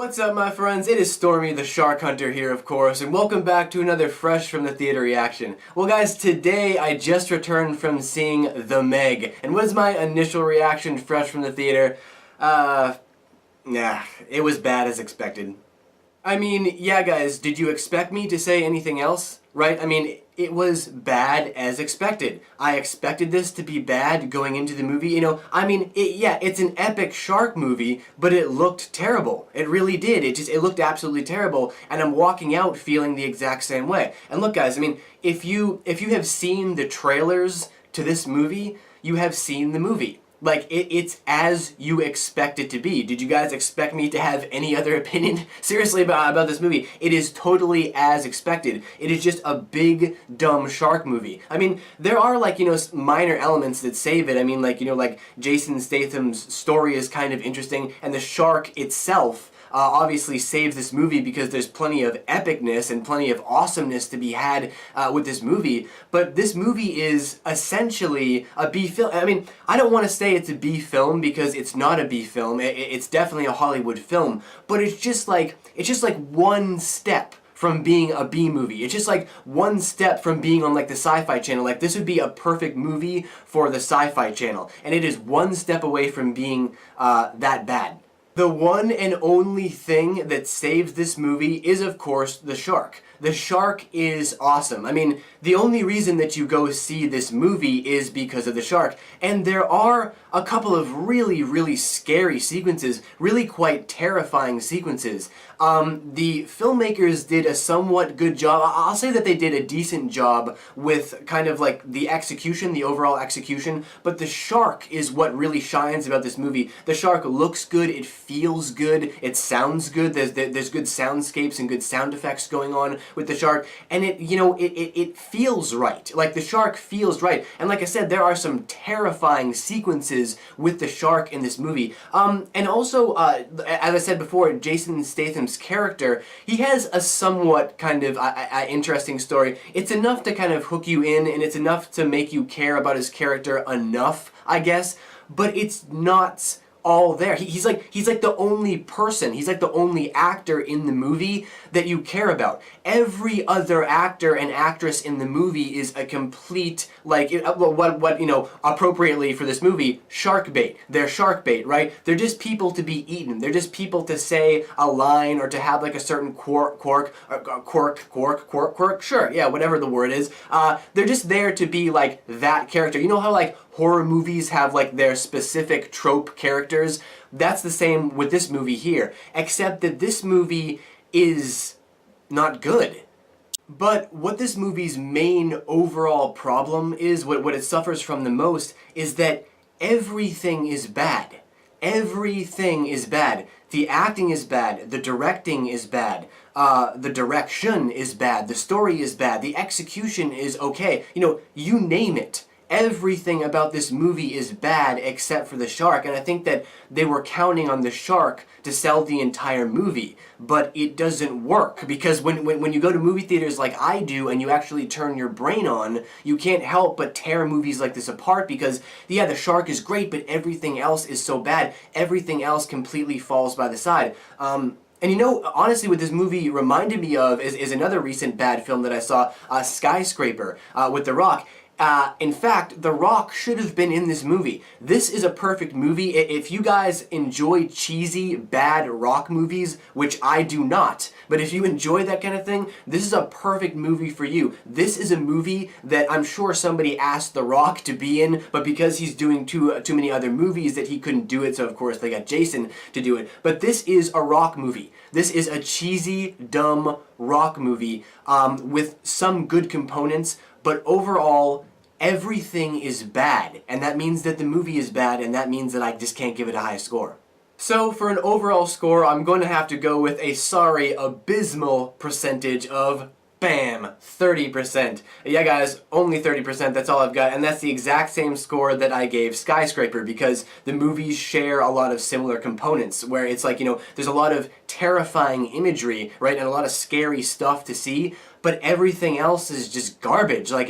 What's up, my friends? It is Stormy the Shark Hunter here, of course, and welcome back to another Fresh from the Theater reaction. Well, guys, today I just returned from seeing The Meg, and what is my initial reaction fresh from the theater? It was bad as expected. I mean, yeah, guys, did you expect me to say anything else? Right? I mean, it was bad as expected. I expected this to be bad going into the movie. It's an epic shark movie, but it looked terrible. It really did. It looked absolutely terrible, and I'm walking out feeling the exact same way. And look, guys, I mean, if you have seen the trailers to this movie, you have seen the movie. Like, it's as you expect it to be. Did you guys expect me to have any other opinion? Seriously, about this movie, it is totally as expected. It is just a big, dumb shark movie. I mean, there are, minor elements that save it. I mean, Jason Statham's story is kind of interesting, and the shark itself obviously saves this movie because there's plenty of epicness and plenty of awesomeness to be had with this movie. But this movie is essentially a B film. I mean, I don't want to say it's a B film because it's not a B film. It's definitely a Hollywood film. But it's just like one step from being a B movie. It's just like one step from being on the Sci-Fi Channel. Like, this would be a perfect movie for the Sci-Fi Channel. And it is one step away from being that bad. The one and only thing that saves this movie is, of course, the shark. The shark is awesome. I mean, the only reason that you go see this movie is because of the shark. And there are a couple of really, really scary sequences, really quite terrifying sequences. The filmmakers did a somewhat good job. I'll say that they did a decent job with kind of the execution, the overall execution, but the shark is what really shines about this movie. The shark looks good, it feels good, it sounds good, there's good soundscapes and good sound effects going on with the shark, and it feels right. Like, the shark feels right. And like I said, there are some terrifying sequences with the shark in this movie. And also, as I said before, Jason Statham's character, he has a somewhat kind of interesting story. It's enough to kind of hook you in, and it's enough to make you care about his character enough, I guess, but it's not all there. He's like the only person, he's like the only actor in the movie that you care about. Every other actor and actress in the movie is a complete, appropriately for this movie, shark bait. They're shark bait, right? They're just people to be eaten. They're just people to say a line or to have a certain quirk, sure, yeah, whatever the word is. They're just there to be that character. You know how horror movies have their specific trope characters? That's the same with this movie here, except that this movie is not good. But what this movie's main overall problem is, what it suffers from the most, is that everything is bad. Everything is bad. The acting is bad, the directing is bad, the direction is bad, the story is bad, the execution is okay. You name it. Everything about this movie is bad except for the shark, and I think that they were counting on the shark to sell the entire movie, but it doesn't work, because when you go to movie theaters like I do and you actually turn your brain on, you can't help but tear movies like this apart because, yeah, the shark is great, but everything else is so bad. Everything else completely falls by the side. And honestly, what this movie reminded me of is another recent bad film that I saw, Skyscraper, with The Rock. In fact, The Rock should have been in this movie. This is a perfect movie. If you guys enjoy cheesy, bad rock movies, which I do not, but if you enjoy that kind of thing, this is a perfect movie for you. This is a movie that I'm sure somebody asked The Rock to be in, but because he's doing too many other movies that he couldn't do it, so of course they got Jason to do it. But this is a rock movie. This is a cheesy, dumb rock movie with some good components, but overall, everything is bad, and that means that the movie is bad, and that means that I just can't give it a high score. So for an overall score, I'm going to have to go with a abysmal percentage of bam, 30%. Yeah, guys, only 30%, that's all I've got, and that's the exact same score that I gave Skyscraper, because the movies share a lot of similar components, where it's there's a lot of terrifying imagery, right, and a lot of scary stuff to see, but everything else is just garbage. Like,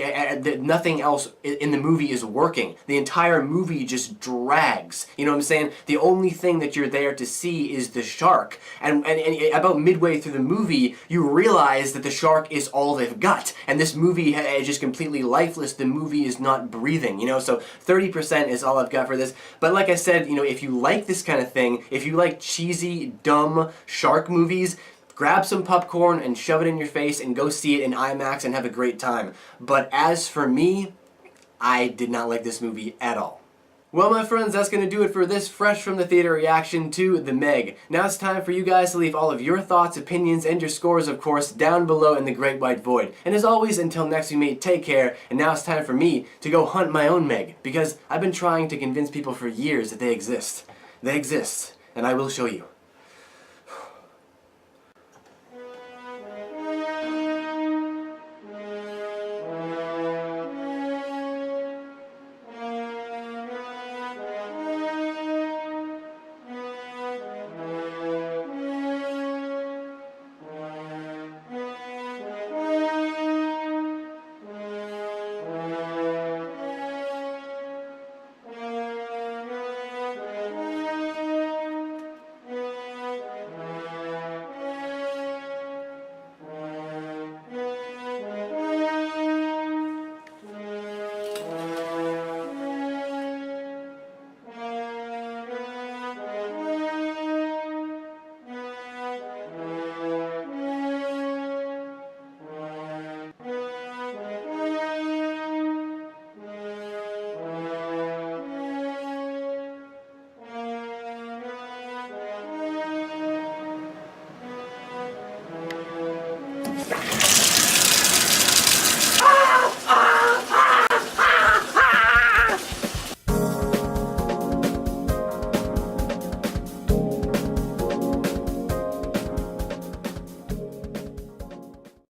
nothing else in the movie is working. The entire movie just drags. You know what I'm saying? The only thing that you're there to see is the shark. And about midway through the movie, you realize that the shark is all they've got. And this movie is just completely lifeless. The movie is not breathing, you know? So 30% is all I've got for this. But like I said, you know, if you like this kind of thing, if you like cheesy, dumb shark movies, grab some popcorn and shove it in your face and go see it in IMAX and have a great time. But as for me, I did not like this movie at all. Well, my friends, that's going to do it for this fresh from the theater reaction to The Meg. Now it's time for you guys to leave all of your thoughts, opinions, and your scores, of course, down below in the great white void. And as always, until next we meet, take care, and now it's time for me to go hunt my own Meg, because I've been trying to convince people for years that they exist. They exist, and I will show you.